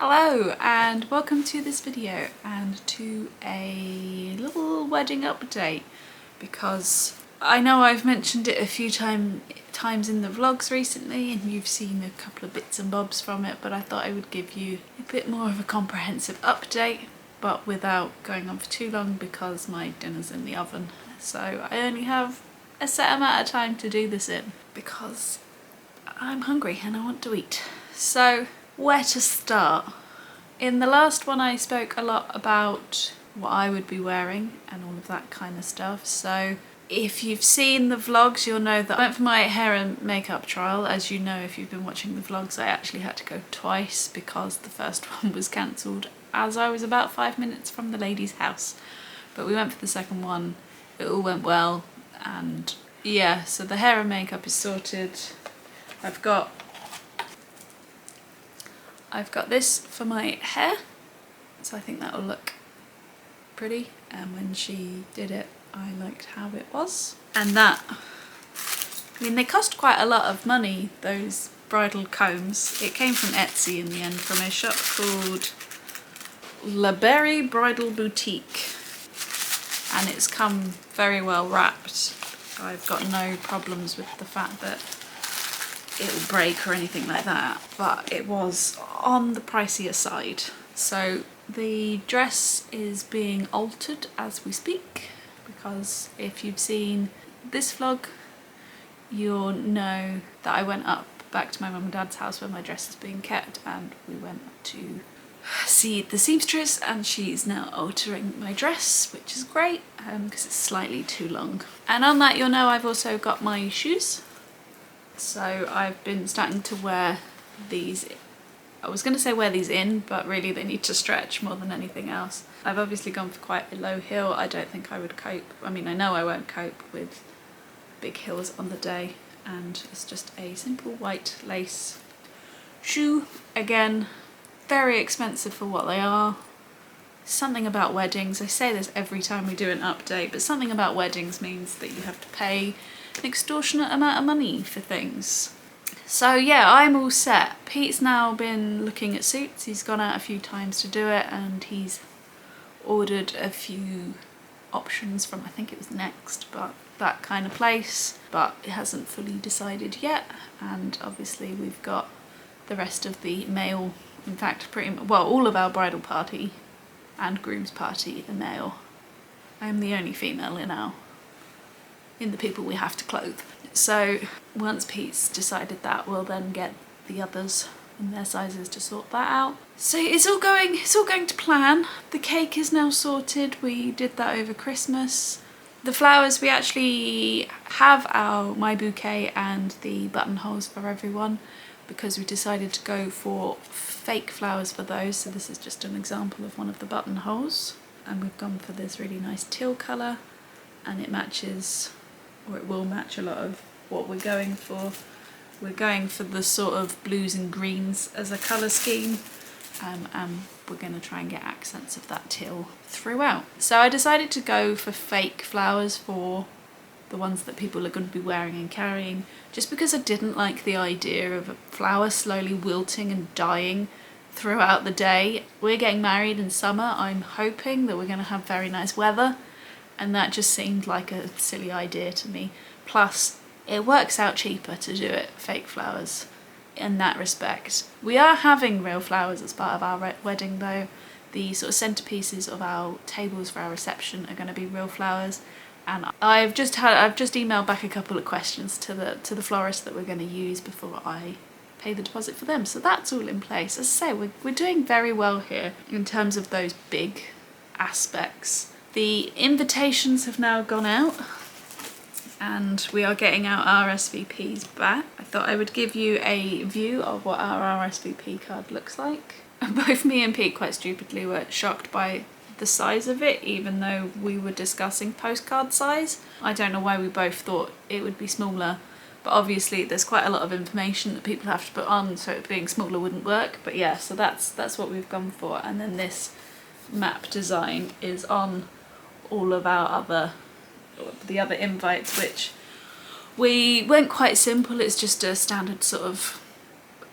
Hello and welcome to this video and to a little wedding update, because I know I've mentioned it a few times in the vlogs recently and you've seen a couple of bits and bobs from it, but I thought I would give you a bit more of a comprehensive update, but without going on for too long because my dinner's in the oven. So I only have a set amount of time to do this in because I'm hungry and I want to eat. So where to start? In the last one I spoke a lot about what I would be wearing and all of that kind of stuff, so if you've seen the vlogs you'll know that I went for my hair and makeup trial. As you know, if you've been watching the vlogs, I actually had to go twice because the first one was cancelled as I was about 5 minutes from the lady's house. But we went for the second one, it all went well, and yeah, so the hair and makeup is sorted. I've got this for my hair, so I think that will look pretty, and when she did it I liked how it was. And that, I mean, they cost quite a lot of money, those bridal combs. It came from Etsy in the end, from a shop called La Berry Bridal Boutique, and it's come very well wrapped. I've got no problems with the fact that it'll break or anything like that, but it was on the pricier side. So the dress is being altered as we speak, because if you've seen this vlog you'll know that I went up back to my mum and dad's house where my dress is being kept, and we went to see the seamstress and she's now altering my dress, which is great because it's slightly too long. And on that you'll know I've also got my shoes. So I've been starting to wear these, I was going to say wear these in, but really they need to stretch more than anything else. I've obviously gone for quite a low heel. I don't think I would cope, I mean I know I won't cope with big heels on the day, and it's just a simple white lace shoe. Again, very expensive for what they are. Something about weddings, I say this every time we do an update, but something about weddings means that you have to pay an extortionate amount of money for things. So yeah, I'm all set. Pete's now been looking at suits. He's gone out a few times to do it, and he's ordered a few options from, I think it was Next, but that kind of place, but it hasn't fully decided yet. And obviously we've got the rest of the male, in fact pretty much, well, all of our bridal party and groom's party are male. I'm the only female in the people we have to clothe. So once Pete's decided that, we'll then get the others in their sizes to sort that out. So it's all going to plan. The cake is now sorted. We did that over Christmas. The flowers, we actually have my bouquet and the buttonholes for everyone, because we decided to go for fake flowers for those. So this is just an example of one of the buttonholes, and we've gone for this really nice teal colour, and it matches, or it will match, a lot of what we're going for. We're going for the sort of blues and greens as a colour scheme, and we're going to try and get accents of that teal throughout. So I decided to go for fake flowers for the ones that people are going to be wearing and carrying, just because I didn't like the idea of a flower slowly wilting and dying throughout the day. We're getting married in summer. I'm hoping that we're going to have very nice weather, and that just seemed like a silly idea to me. Plus, it works out cheaper to do it fake flowers in that respect. We are having real flowers as part of our wedding though. The sort of centerpieces of our tables for our reception are going to be real flowers, and I've just emailed back a couple of questions to the florist that we're going to use before I pay the deposit for them. So that's all in place. As I say, we're doing very well here in terms of those big aspects. The invitations have now gone out, and we are getting our RSVPs back. I thought I would give you a view of what our RSVP card looks like. Both me and Pete, quite stupidly, were shocked by the size of it, even though we were discussing postcard size. I don't know why we both thought it would be smaller, but obviously there's quite a lot of information that people have to put on, so it being smaller wouldn't work. But yeah, so that's what we've gone for. And then this map design is on all of the other invites, which we went quite simple. It's just a standard sort of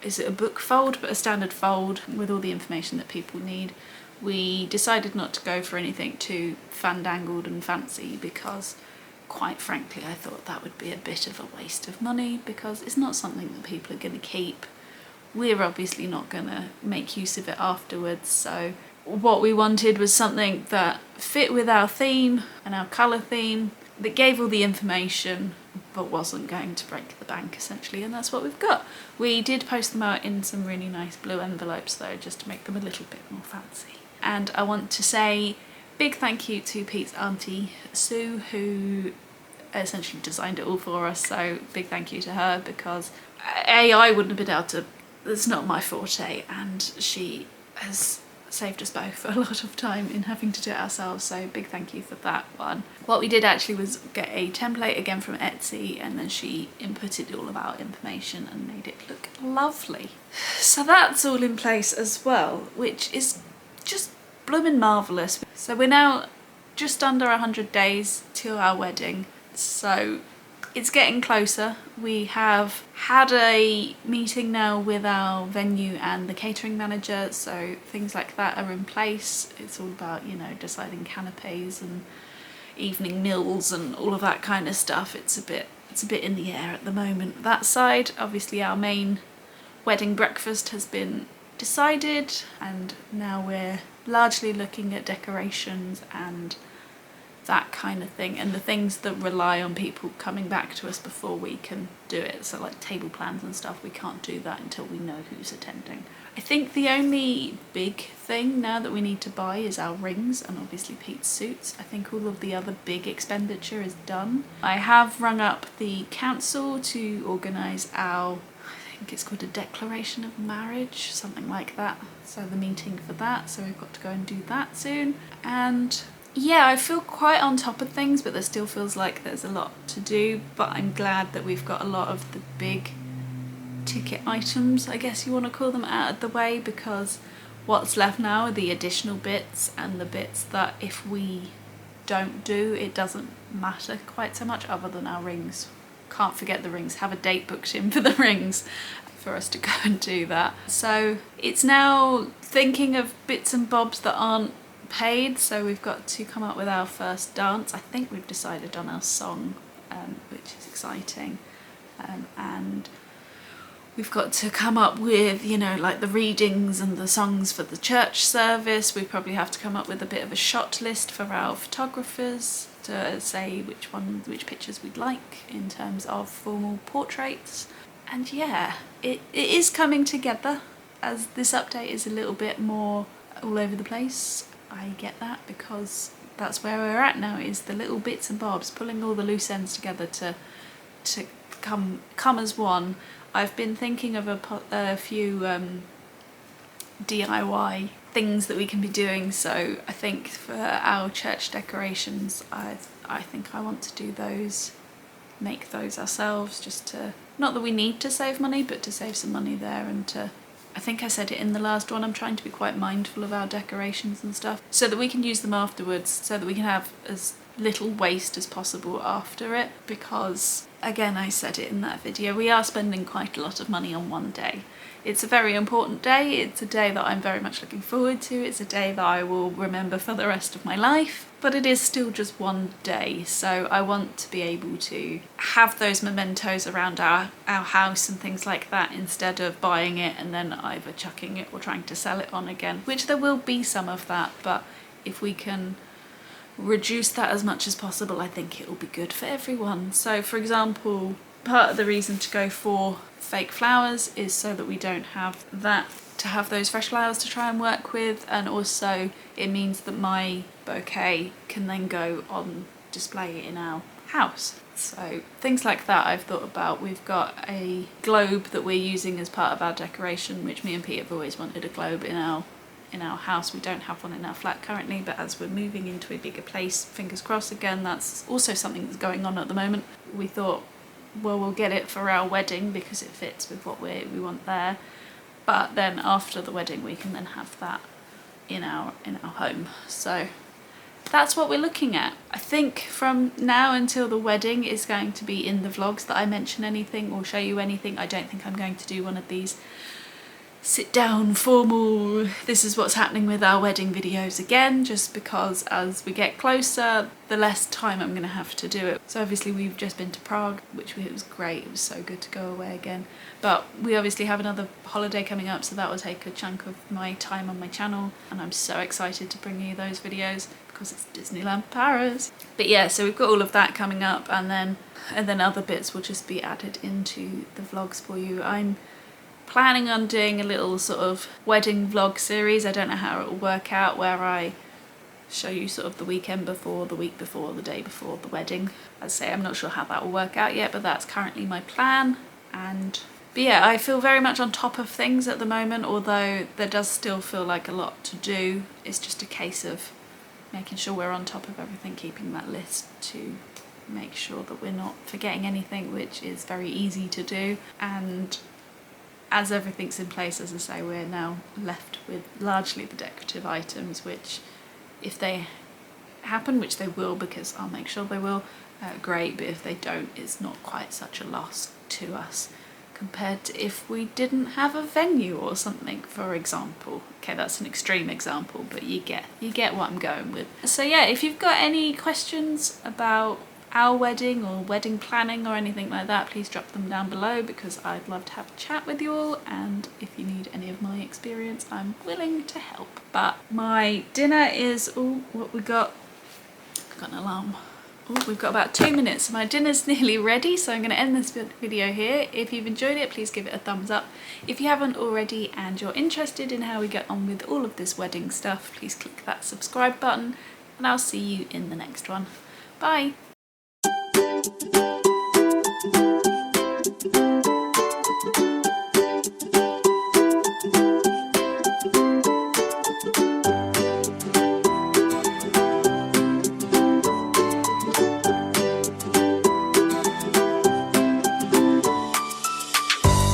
is it a book fold, but a standard fold with all the information that people need. We decided not to go for anything too fandangled and fancy because, quite frankly, I thought that would be a bit of a waste of money because it's not something that people are going to keep. We're obviously not going to make use of it afterwards, so what we wanted was something that fit with our theme and our colour theme, that gave all the information but wasn't going to break the bank essentially, and that's what we've got. We did post them out in some really nice blue envelopes though, just to make them a little bit more fancy. And I want to say big thank you to Pete's auntie Sue, who essentially designed it all for us, so big thank you to her because I wouldn't have been able to, it's not my forte, and she has saved us both a lot of time in having to do it ourselves, so big thank you for that one. What we did actually was get a template again from Etsy, and then she inputted all of our information and made it look lovely. So that's all in place as well, which is just blooming marvellous. So we're now just under 100 days till our wedding, so it's getting closer. We have had a meeting now with our venue and the catering manager, so things like that are in place. It's all about, you know, deciding canapes and evening meals and all of that kind of stuff. It's a bit in the air at the moment. That side, obviously our main wedding breakfast has been decided, and now we're largely looking at decorations and that kind of thing, and the things that rely on people coming back to us before we can do it. So like table plans and stuff, we can't do that until we know who's attending. I think the only big thing now that we need to buy is our rings and obviously Pete's suits. I think all of the other big expenditure is done. I have rung up the council to organise our, I think it's called a declaration of marriage, something like that. So the meeting for that, so we've got to go and do that soon. And yeah, I feel quite on top of things, but there still feels like there's a lot to do, but I'm glad that we've got a lot of the big ticket items, I guess you want to call them, out of the way, because what's left now are the additional bits and the bits that if we don't do, it doesn't matter quite so much, other than our rings. Can't forget the rings, have a date booked in for the rings for us to go and do that. So it's now thinking of bits and bobs that aren't paid, so we've got to come up with our first dance. I think we've decided on our song, which is exciting, and we've got to come up with, you know, like the readings and the songs for the church service. We probably have to come up with a bit of a shot list for our photographers to say which pictures we'd like in terms of formal portraits. And yeah, it is coming together, as this update is a little bit more all over the place. I get that, because that's where we're at now, is the little bits and bobs, pulling all the loose ends together to come as one. I've been thinking of a few DIY things that we can be doing, so I think for our church decorations I think I want to do those, make those ourselves, just to, not that we need to save money, but to save some money there, and to, I think I said it in the last one, I'm trying to be quite mindful of our decorations and stuff so that we can use them afterwards, so that we can have as little waste as possible after it, because again, I said it in that video, we are spending quite a lot of money on one day. It's a very important day, it's a day that I'm very much looking forward to, it's a day that I will remember for the rest of my life, but it is still just one day, so I want to be able to have those mementos around our house and things like that, instead of buying it and then either chucking it or trying to sell it on again, which there will be some of that, but if we can reduce that as much as possible, I think it will be good for everyone. So for example, part of the reason to go for fake flowers is so that we don't have that, to have those fresh flowers to try and work with, and also it means that my bouquet can then go on display in our house. So things like that I've thought about. We've got a globe that we're using as part of our decoration, which me and Pete have always wanted a globe in our house. We don't have one in our flat currently, but as we're moving into a bigger place, fingers crossed again, that's also something that's going on at the moment. We thought, well, we'll get it for our wedding because it fits with what we want there, but then after the wedding we can then have that in our home. So that's what we're looking at. I think from now until the wedding is going to be in the vlogs that I mention anything or show you anything. I don't think I'm going to do one of these sit down formal, this is what's happening with our wedding videos again, just because as we get closer the less time I'm going to have to do it. So obviously we've just been to Prague, which it was great, it was so good to go away again, but we obviously have another holiday coming up, so that will take a chunk of my time on my channel, and I'm so excited to bring you those videos because it's Disneyland Paris. But yeah, so we've got all of that coming up, and then other bits will just be added into the vlogs for you. I'm planning on doing a little sort of wedding vlog series. I don't know how it will work out, where I show you sort of the weekend before, the week before, the day before the wedding. As I say, I'm not sure how that will work out yet, but that's currently my plan. But yeah, I feel very much on top of things at the moment, although there does still feel like a lot to do. It's just a case of making sure we're on top of everything, keeping that list to make sure that we're not forgetting anything, which is very easy to do. And as everything's in place, as I say, we're now left with largely the decorative items, which if they happen, which they will because I'll make sure they will, great, but if they don't, it's not quite such a loss to us compared to if we didn't have a venue or something, for example. Okay, that's an extreme example, but you get what I'm going with. So yeah, if you've got any questions about our wedding or wedding planning or anything like that, please drop them down below, because I'd love to have a chat with you all, and if you need any of my experience, I'm willing to help. But my dinner is, oh, what we got? Got an alarm. Oh, we've got about 2 minutes, so my dinner's nearly ready, so I'm going to end this video here. If you've enjoyed it, please give it a thumbs up. If you haven't already and you're interested in how we get on with all of this wedding stuff, please click that subscribe button, and I'll see you in the next one. Bye!